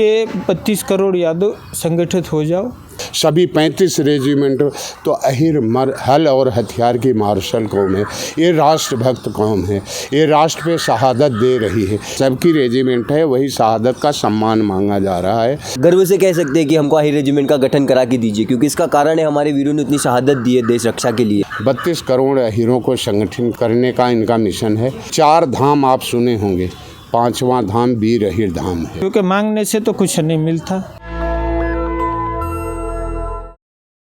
ये 32 करोड़ यादव संगठित हो जाओ। सभी 35 रेजिमेंट तो अहिर हल और हथियार की मार्शल कौम है, ये राष्ट्रभक्त कौम है, ये राष्ट्र पे शहादत दे रही है। सबकी रेजिमेंट है, वही शहादत का सम्मान मांगा जा रहा है। गर्व से कह सकते हैं कि हमको अहिर रेजिमेंट का गठन करा के दीजिए, क्योंकि इसका कारण है हमारे वीरों ने इतनी शहादत दी है देश रक्षा के लिए। 32 करोड़ अहिरों को संगठित करने का इनका मिशन है। 4 धाम आप सुने होंगे, 5वां धाम वीर अहिर धाम है। क्योंकि मांगने से तो कुछ नहीं मिलता।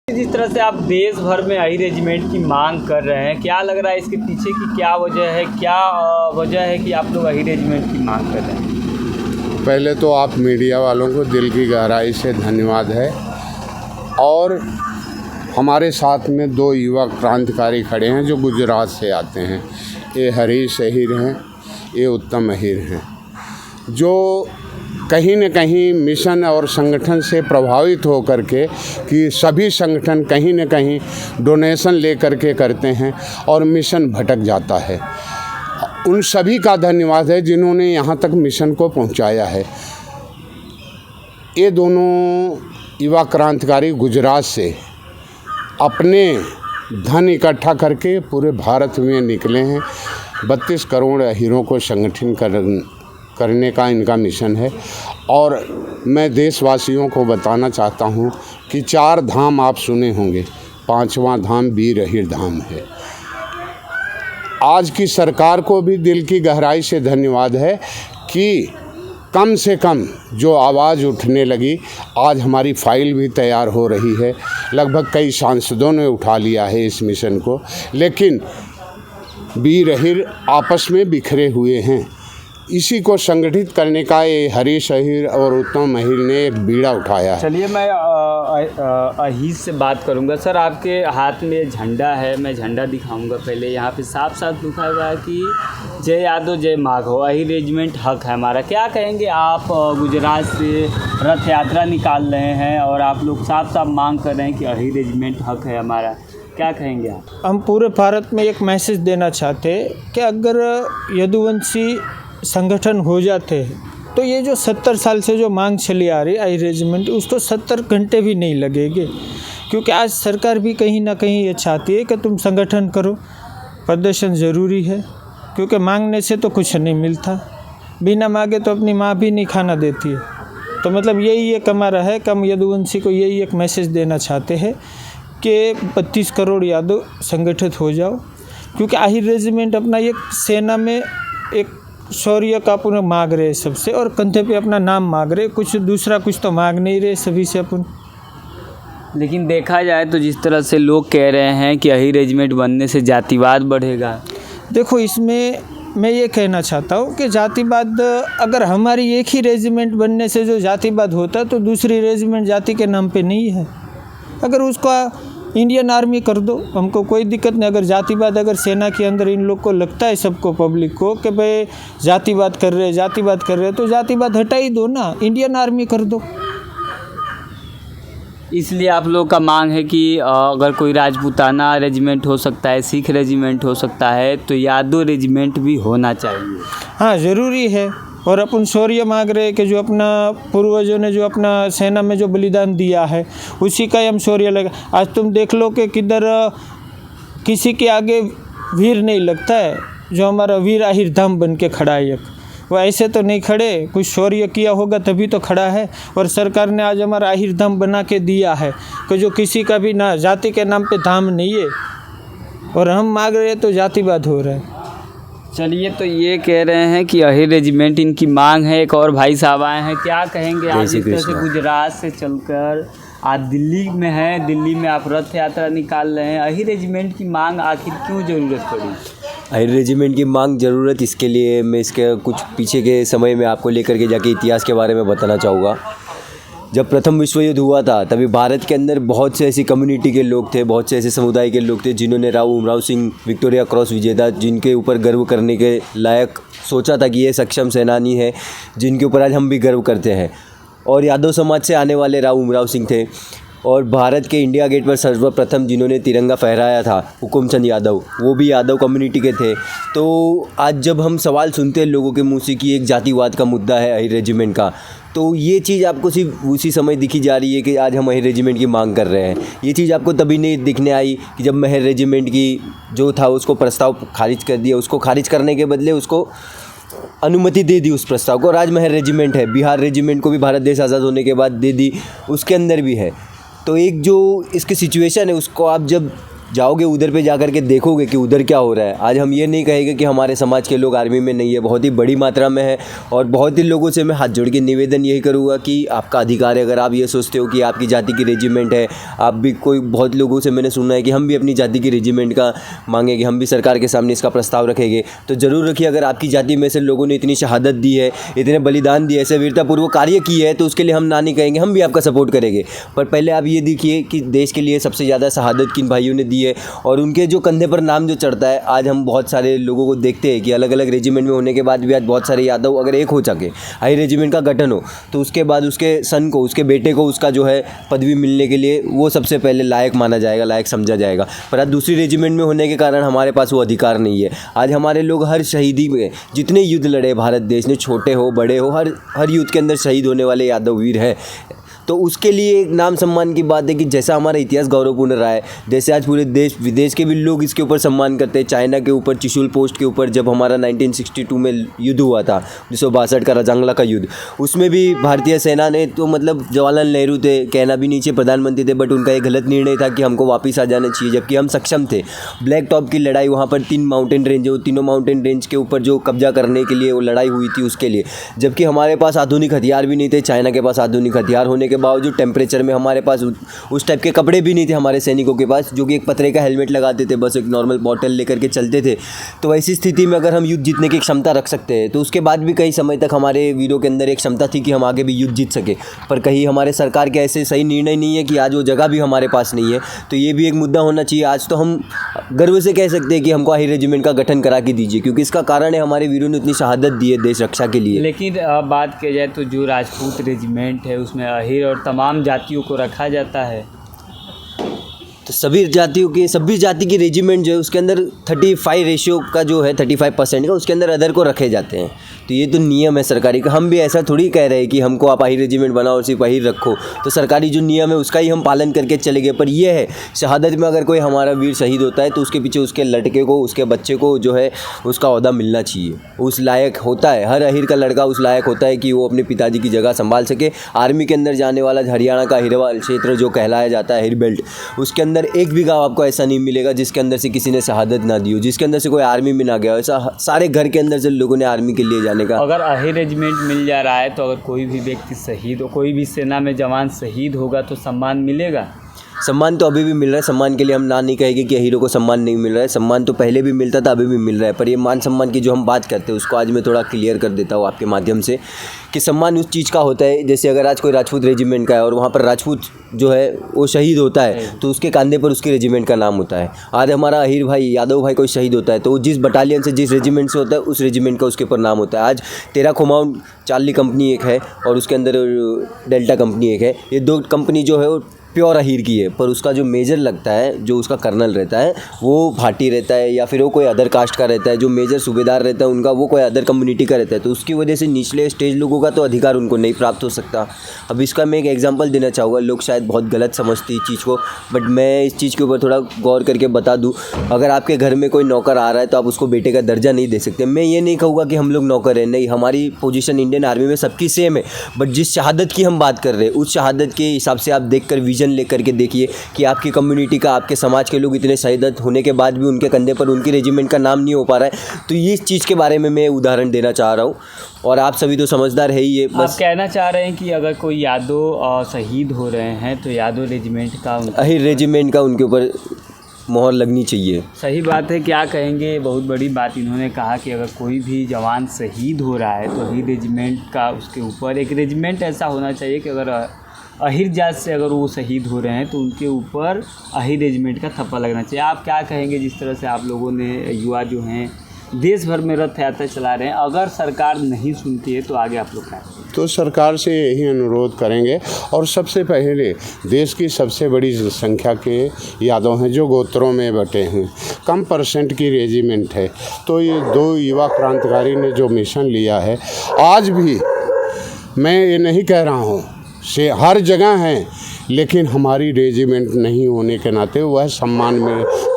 जिस तरह से आप देश भर में अहिर रेजिमेंट की मांग कर रहे हैं, क्या लग रहा है इसके पीछे की क्या वजह है? क्या वजह है कि आप लोग अहिर रेजिमेंट की मांग कर रहे हैं? पहले तो आप मीडिया वालों को दिल की गहराई से धन्यवाद है। और हमारे साथ में 2 युवा क्रांतिकारी खड़े हैं जो गुजरात से आते हैं। ये हरीश अहिर हैं, ये उत्तम अहिर हैं, जो कहीं न कहीं मिशन और संगठन से प्रभावित हो कर के कि सभी संगठन कहीं न कहीं डोनेशन ले कर के करते हैं और मिशन भटक जाता है। उन सभी का धन्यवाद है जिन्होंने यहाँ तक मिशन को पहुँचाया है। ये दोनों युवा क्रांतिकारी गुजरात से अपने धन इकट्ठा करके पूरे भारत में निकले हैं। 32 करोड़ अहिरों को संगठित करने का इनका मिशन है। और मैं देशवासियों को बताना चाहता हूँ कि 4 धाम आप सुने होंगे, 5वां धाम वीर अहिर धाम है। आज की सरकार को भी दिल की गहराई से धन्यवाद है कि कम से कम जो आवाज़ उठने लगी, आज हमारी फाइल भी तैयार हो रही है। लगभग कई सांसदों ने उठा लिया है इस मिशन को, लेकिन वीर अहिर आपस में बिखरे हुए हैं। इसी को संगठित करने का ये हरीश अहिर और उत्तम अहिर ने एक बीड़ा उठाया है। चलिए मैं अहिर से बात करूंगा। सर, आपके हाथ में झंडा है, मैं झंडा दिखाऊंगा। पहले यहाँ पे साफ साफ लिखा हुआ है कि जय यादव जय माघो, अहिर रेजिमेंट हक है हमारा। क्या कहेंगे आप? गुजरात से रथ यात्रा निकाल रहे हैं और आप लोग साफ साफ मांग कर रहे हैं कि अहिर रेजिमेंट हक है हमारा, क्या कहेंगे आप? हम पूरे भारत में एक मैसेज देना चाहते हैं कि अगर यदुवंशी संगठन हो जाते हैं तो ये जो 70 साल से जो मांग चली आ रही अहिर रेजिमेंट, उसको 70 घंटे भी नहीं लगेंगे। क्योंकि आज सरकार भी कहीं ना कहीं ये चाहती है कि तुम संगठन करो, प्रदर्शन ज़रूरी है। क्योंकि मांगने से तो कुछ नहीं मिलता, बिना मांगे तो अपनी माँ भी नहीं खाना देती है। तो मतलब यही एक हमारा है, कम यदुवंशी को यही एक मैसेज देना चाहते हैं कि 32 करोड़ यादव संगठित हो जाओ। क्योंकि अहिर रेजिमेंट अपना एक सेना में एक शौर्य का अपन मांग रहे सबसे, और कंधे पे अपना नाम मांग रहे, कुछ दूसरा कुछ तो मांग नहीं रहे सभी से अपन। लेकिन देखा जाए तो जिस तरह से लोग कह रहे हैं कि अहिर रेजिमेंट बनने से जातिवाद बढ़ेगा। देखो, इसमें मैं ये कहना चाहता हूँ कि जातिवाद, अगर हमारी एक ही रेजिमेंट बनने से जो जातिवाद होता तो दूसरी रेजिमेंट जाति के नाम पे नहीं है। अगर उसका इंडियन आर्मी कर दो, हमको कोई दिक्कत नहीं। अगर जातिवाद, अगर सेना के अंदर इन लोग को लगता है, सबको पब्लिक को, कि भाई जातिवाद कर रहे तो जातिवाद हटा ही दो ना, इंडियन आर्मी कर दो। इसलिए आप लोग का मांग है कि अगर कोई राजपूताना रेजिमेंट हो सकता है, सिख रेजिमेंट हो सकता है, तो यादव रेजिमेंट भी होना चाहिए। हाँ, ज़रूरी है। और अपन शौर्य मांग रहे हैं कि जो अपना पूर्वजों ने जो अपना सेना में जो बलिदान दिया है, उसी का ही हम शौर्य लगा। आज तुम देख लो कि किधर किसी के आगे वीर नहीं लगता है, जो हमारा वीर अहिर धाम बन के खड़ा है। वो ऐसे तो नहीं खड़े, कुछ शौर्य किया होगा तभी तो खड़ा है। और सरकार ने आज हमारा अहिर धाम बना के दिया है कि जो किसी का भी ना जाति के नाम पे धाम नहीं है, और हम मांग रहे हैं तो जातिवाद हो रहा है। चलिए, तो ये कह रहे हैं कि अहिर रेजिमेंट इनकी मांग है। एक और भाई साहब आए हैं, क्या कहेंगे आप? जिस तरह से गुजरात से चलकर आज दिल्ली में है, दिल्ली में आप रथ यात्रा निकाल रहे हैं, अहिर रेजिमेंट की मांग आखिर क्यों ज़रूरत पड़ी? अहिर रेजिमेंट की मांग ज़रूरत इसके लिए, मैं इसके कुछ पीछे के समय में आपको लेकर के जाके इतिहास के बारे में बताना चाहूँगा। जब प्रथम विश्व युद्ध हुआ था, तभी भारत के अंदर बहुत से ऐसी कम्युनिटी के लोग थे, बहुत से ऐसे समुदाय के लोग थे जिन्होंने राव उमराव सिंह विक्टोरिया क्रॉस विजेता, जिनके ऊपर गर्व करने के लायक सोचा था कि ये सक्षम सेनानी है, जिनके ऊपर आज हम भी गर्व करते हैं। और यादव समाज से आने वाले राव उमराव सिंह थे। और भारत के इंडिया गेट पर सर्वप्रथम जिन्होंने तिरंगा फहराया था हुकुमचंद यादव, वो भी यादव कम्युनिटी के थे। तो आज जब हम सवाल सुनते हैं लोगों के मुंह से कि एक जातिवाद का मुद्दा है अहिर रेजिमेंट का, तो ये चीज़ आपको सिर्फ उसी समय दिखी जा रही है कि आज हम अहिर रेजिमेंट की मांग कर रहे हैं। ये चीज़ आपको तभी नहीं दिखने आई कि जब अहिर रेजिमेंट की जो था उसको प्रस्ताव खारिज कर दिया, उसको खारिज करने के बदले उसको अनुमति दे दी उस प्रस्ताव को। और आज महर रेजिमेंट है, बिहार रेजिमेंट को भी भारत देश आज़ाद होने के बाद दे दी, उसके अंदर भी है। तो एक जो इसकी सिचुएशन है उसको आप जब जाओगे उधर पे जा कर के देखोगे कि उधर क्या हो रहा है। आज हम ये नहीं कहेंगे कि हमारे समाज के लोग आर्मी में नहीं है, बहुत ही बड़ी मात्रा में है। और बहुत ही लोगों से मैं हाथ जोड़ के निवेदन यही करूँगा कि आपका अधिकार है, अगर आप ये सोचते हो कि आपकी जाति की रेजिमेंट है, आप भी कोई बहुत लोगों से मैंने सुना है कि हम भी अपनी जाति की रेजिमेंट का मांगेंगे, हम भी सरकार के सामने इसका प्रस्ताव रखेंगे, तो ज़रूर रखिए। अगर आपकी जाति में से लोगों ने इतनी शहादत दी है, इतने बलिदान दिए, ऐसे वीरतापूर्वक कार्य किए है, तो उसके लिए हम ना नहीं कहेंगे, हम भी आपका सपोर्ट करेंगे। पर पहले आप ये देखिए कि देश के लिए सबसे ज़्यादा शहादत किन भाइयों ने दी है और उनके जो कंधे पर नाम जो चढ़ता है। आज हम बहुत सारे लोगों को देखते हैं कि अलग अलग रेजिमेंट में होने के बाद भी आज बहुत सारे यादव अगर एक हो सके, हाई रेजिमेंट का गठन हो, तो उसके बाद उसके सन को, उसके बेटे को उसका जो है पदवी मिलने के लिए वो सबसे पहले लायक माना जाएगा, लायक समझा जाएगा। पर आज दूसरी रेजिमेंट में होने के कारण हमारे पास वो अधिकार नहीं है। आज हमारे लोग हर शहीदी में जितने युद्ध लड़े भारत देश ने, छोटे हो बड़े हो, हर युद्ध के अंदर शहीद होने वाले यादव वीर हैं। तो उसके लिए एक नाम सम्मान की बात है कि जैसा हमारा इतिहास गौरवपूर्ण रहा है, जैसे आज पूरे देश विदेश के भी लोग इसके ऊपर सम्मान करते हैं। चाइना के ऊपर त्रिशूल पोस्ट के ऊपर जब हमारा 1962 में युद्ध हुआ था, 1962 का रजांगला का युद्ध, उसमें भी भारतीय सेना ने, तो मतलब जवाहरलाल नेहरू थे, कहना भी नीचे प्रधानमंत्री थे, बट उनका एक गलत निर्णय था कि हमको वापस आ जाना चाहिए, जबकि हम सक्षम थे। ब्लैक टॉप की लड़ाई, वहाँ पर 3 माउंटेन रेंज है, वो तीनों माउंटेन रेंज के ऊपर जो कब्जा करने के लिए वो लड़ाई हुई थी उसके लिए, जबकि हमारे पास आधुनिक हथियार भी नहीं थे। चाइना के पास आधुनिक हथियार होने के बावजूद टेम्परेचर में हमारे पास उस टाइप के कपड़े भी नहीं थे हमारे सैनिकों के पास, जो कि एक पतरे का हेलमेट लगाते थे, बस एक नॉर्मल बॉटल लेकर के चलते थे। तो ऐसी स्थिति में अगर हम युद्ध जीतने की क्षमता रख सकते हैं, तो उसके बाद भी कई समय तक हमारे वीरों के अंदर एक क्षमता थी कि हम आगे भी युद्ध जीत सके। पर कहीं हमारे सरकार के ऐसे सही निर्णय नहीं है कि आज वो जगह भी हमारे पास नहीं है। तो ये भी एक मुद्दा होना चाहिए। आज तो हम गर्व से कह सकते हैं कि हमको अहिर रेजिमेंट का गठन करा के दीजिए, क्योंकि इसका कारण है हमारे वीरों ने इतनी शहादत दी है देश रक्षा के लिए। लेकिन बात की जाए तो जो राजपूत रेजिमेंट है उसमें अहिर और तमाम जातियों को रखा जाता है। तो सभी जाति की रेजिमेंट जो है उसके अंदर 35 रेशियो का जो है 35% का, उसके अंदर अदर को रखे जाते हैं। तो ये तो नियम है सरकारी का। हम भी ऐसा थोड़ी कह रहे हैं कि हमको आप अहिर रेजिमेंट बनाओ और सिर्फ अहिर रखो। तो सरकारी जो नियम है उसका ही हम पालन करके चले गए। पर ये है, शहादत में अगर कोई हमारा वीर शहीद होता है तो उसके पीछे उसके लड़के को, उसके बच्चे को जो है उसका ओहदा मिलना चाहिए। उस लायक होता है, हर अहिर का लड़का उस लायक होता है कि वो अपने पिताजी की जगह संभाल सके। आर्मी के अंदर जाने वाला हरियाणा का अहिरवाल क्षेत्र जो कहलाया जाता है अहिर बेल्ट, उसके अंदर एक भी गाँव आपको ऐसा नहीं मिलेगा जिसके अंदर से किसी ने शहादत ना दी हो, जिसके अंदर से कोई आर्मी में ना गया हो। ऐसा सारे घर के अंदर से लोगों ने आर्मी के लिए जाने का। अगर अहिर रेजिमेंट मिल जा रहा है तो अगर कोई भी व्यक्ति शहीद हो, कोई भी सेना में जवान शहीद होगा तो सम्मान मिलेगा। सम्मान तो अभी भी मिल रहा है। सम्मान के लिए हम ना नहीं कहेंगे कि हीरो को सम्मान नहीं मिल रहा है। सम्मान तो पहले भी मिलता था, अभी भी मिल रहा है। पर ये मान सम्मान की जो हम बात करते हैं उसको आज मैं थोड़ा क्लियर कर देता हूँ आपके माध्यम से, कि सम्मान उस चीज़ का होता है, जैसे अगर आज कोई राजपूत रेजिमेंट का है और वहाँ पर राजपूत जो है वो शहीद होता है तो उसके कंधे पर उसके रेजिमेंट का नाम होता है। आज हमारा अहिर भाई, यादव भाई कोई शहीद होता है तो वो जिस बटालियन से, जिस रेजिमेंट से होता है उस रेजिमेंट का उसके ऊपर नाम होता है। आज तेरा कुमाऊं चार्ली कंपनी एक है और उसके अंदर डेल्टा कंपनी एक है। ये 2 कंपनी जो है वो प्योर अहिर की है, पर उसका जो मेजर लगता है, जो उसका कर्नल रहता है वो भाटी रहता है या फिर वो कोई अदर कास्ट का रहता है। जो मेजर सूबेदार रहता है उनका वो कोई अदर कम्युनिटी का रहता है। तो उसकी वजह से निचले स्टेज लोगों का तो अधिकार उनको नहीं प्राप्त हो सकता। अब इसका मैं एक एग्जांपल देना चाहूँगा। लोग शायद बहुत गलत समझते इस चीज़ को, बट मैं इस चीज़ के ऊपर थोड़ा गौर करके बता दूँ। अगर आपके घर में कोई नौकर आ रहा है तो आप उसको बेटे का दर्जा नहीं दे सकते। मैं ये नहीं कहूँगा कि हम लोग नौकर हैं, नहीं, हमारी पोजीशन इंडियन आर्मी में सबकी सेम है। बट जिस शहादत की हम बात कर रहे हैं उस शहादत के हिसाब से आप देख कर, विजन ले करके देखिए कि आपकी कम्युनिटी का, आपके समाज के लोग इतने शहीद होने के बाद भी उनके कंधे पर उनकी रेजिमेंट का नाम नहीं हो पा रहा है। तो ये इस चीज़ के बारे में मैं उदाहरण देना चाह रहा हूँ और आप सभी तो समझदार है ही। ये बस आप कहना चाह रहे हैं कि अगर कोई यादव शहीद हो रहे हैं तो यादव रेजिमेंट का, अहिर रेजिमेंट का उनके ऊपर मोहर लगनी चाहिए। सही बात है। क्या कहेंगे, बहुत बड़ी बात इन्होंने कहा कि अगर कोई भी जवान शहीद हो रहा है तो अहिर रेजिमेंट का उसके ऊपर एक रेजिमेंट ऐसा होना चाहिए कि अगर अहिर जात से अगर वो शहीद हो रहे हैं तो उनके ऊपर अहिर रेजिमेंट का थप्पा लगना चाहिए। आप क्या कहेंगे, जिस तरह से आप लोगों ने, युवा जो हैं देश भर में रथ यात्रा चला रहे हैं, अगर सरकार नहीं सुनती है तो आगे आप लोग क्या करेंगे? तो सरकार से यही अनुरोध करेंगे। और सबसे पहले देश की सबसे बड़ी संख्या के यादव हैं जो गोत्रों में बटे हैं, कम परसेंट की रेजिमेंट है। तो ये 2 युवा क्रांतिकारी ने जो मिशन लिया है, आज भी मैं ये नहीं कह रहा हूँ से हर जगह हैं, लेकिन हमारी रेजिमेंट नहीं होने के नाते वह सम्मान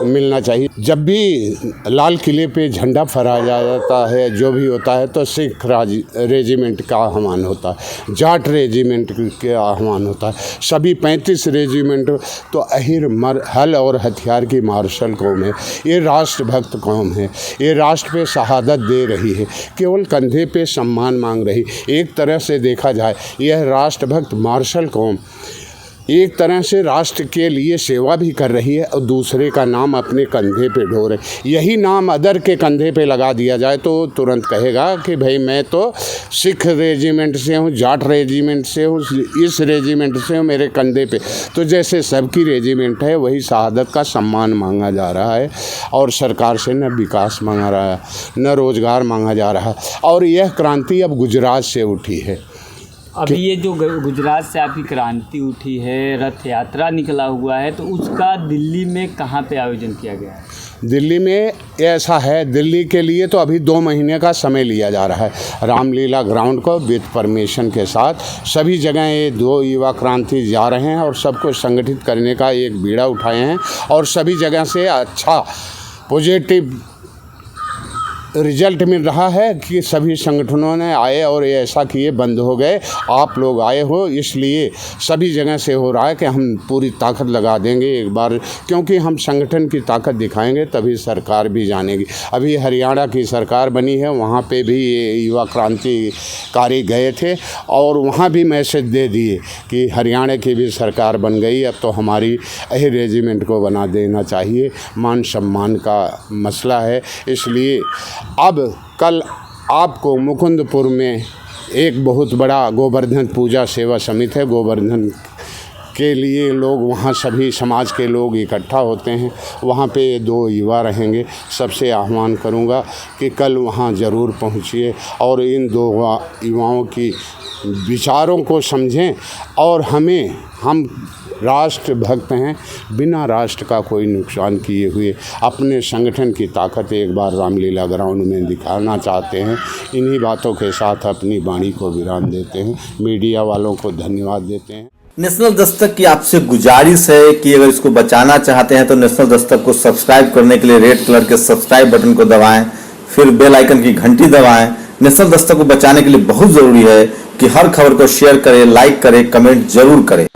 मिलना चाहिए। जब भी लाल किले पे झंडा फहराया जाता है, जो भी होता है, तो सिख रेजिमेंट का आह्वान होता है, जाट रेजिमेंट के आह्वान होता है, सभी 35 रेजिमेंट तो अहिर हल और हथियार की मार्शल कौम है। ये राष्ट्रभक्त कौम है, ये राष्ट्र पे शहादत दे रही है, केवल कंधे पे सम्मान मांग रही। एक तरह से देखा जाए यह राष्ट्रभक्त मार्शल कौम एक तरह से राष्ट्र के लिए सेवा भी कर रही है और दूसरे का नाम अपने कंधे पे ढो रहे। यही नाम अदर के कंधे पे लगा दिया जाए तो तुरंत कहेगा कि भाई मैं तो सिख रेजिमेंट से हूँ, जाट रेजिमेंट से हूँ, इस रेजिमेंट से हूँ, मेरे कंधे पे। तो जैसे सबकी रेजिमेंट है, वही शहादत का सम्मान मांगा जा रहा है और सरकार से न विकास मांगा रहा है, न रोज़गार मांगा जा रहा है। और यह क्रांति अब गुजरात से उठी है। अभी ये जो गुजरात से आपकी क्रांति उठी है, रथ यात्रा निकला हुआ है, तो उसका दिल्ली में कहाँ पे आयोजन किया गया है? दिल्ली में ऐसा है, दिल्ली के लिए तो अभी 2 महीने का समय लिया जा रहा है। रामलीला ग्राउंड को विद परमिशन के साथ सभी जगह ये 2 युवा क्रांति जा रहे हैं और सबको संगठित करने का एक बीड़ा उठाए हैं और सभी जगह से अच्छा पॉजिटिव रिजल्ट मिल रहा है कि सभी संगठनों ने आए और ये ऐसा कि ये बंद हो गए, आप लोग आए हो, इसलिए सभी जगह से हो रहा है कि हम पूरी ताकत लगा देंगे एक बार, क्योंकि हम संगठन की ताकत दिखाएंगे तभी सरकार भी जानेगी। अभी हरियाणा की सरकार बनी है, वहाँ पे भी ये युवा क्रांतिकारी गए थे और वहाँ भी मैसेज दे दिए कि हरियाणा की भी सरकार बन गई, अब तो हमारी अहिर रेजिमेंट को बना देना चाहिए। मान सम्मान का मसला है, इसलिए अब कल आपको मुकुंदपुर में एक बहुत बड़ा गोवर्धन पूजा सेवा समिति है, गोवर्धन के लिए लोग वहाँ सभी समाज के लोग इकट्ठा होते हैं, वहाँ पे 2 युवा रहेंगे। सबसे आह्वान करूँगा कि कल वहाँ ज़रूर पहुँचिए और इन 2 युवाओं की विचारों को समझें। और हम राष्ट्र भक्त हैं, बिना राष्ट्र का कोई नुकसान किए हुए अपने संगठन की ताकत एक बार रामलीला ग्राउंड में दिखाना चाहते हैं। इन्हीं बातों के साथ अपनी वाणी को विराम देते हैं। मीडिया वालों को धन्यवाद देते हैं। नेशनल दस्तक की आपसे गुजारिश है कि अगर इसको बचाना चाहते हैं तो नेशनल दस्तक को सब्सक्राइब करने के लिए रेड कलर के सब्सक्राइब बटन को दबाएं, फिर बेल आइकन की घंटी दबाएं। नेशनल दस्तक को बचाने के लिए बहुत जरूरी है कि हर खबर को शेयर करें, लाइक करें, कमेंट जरूर करें।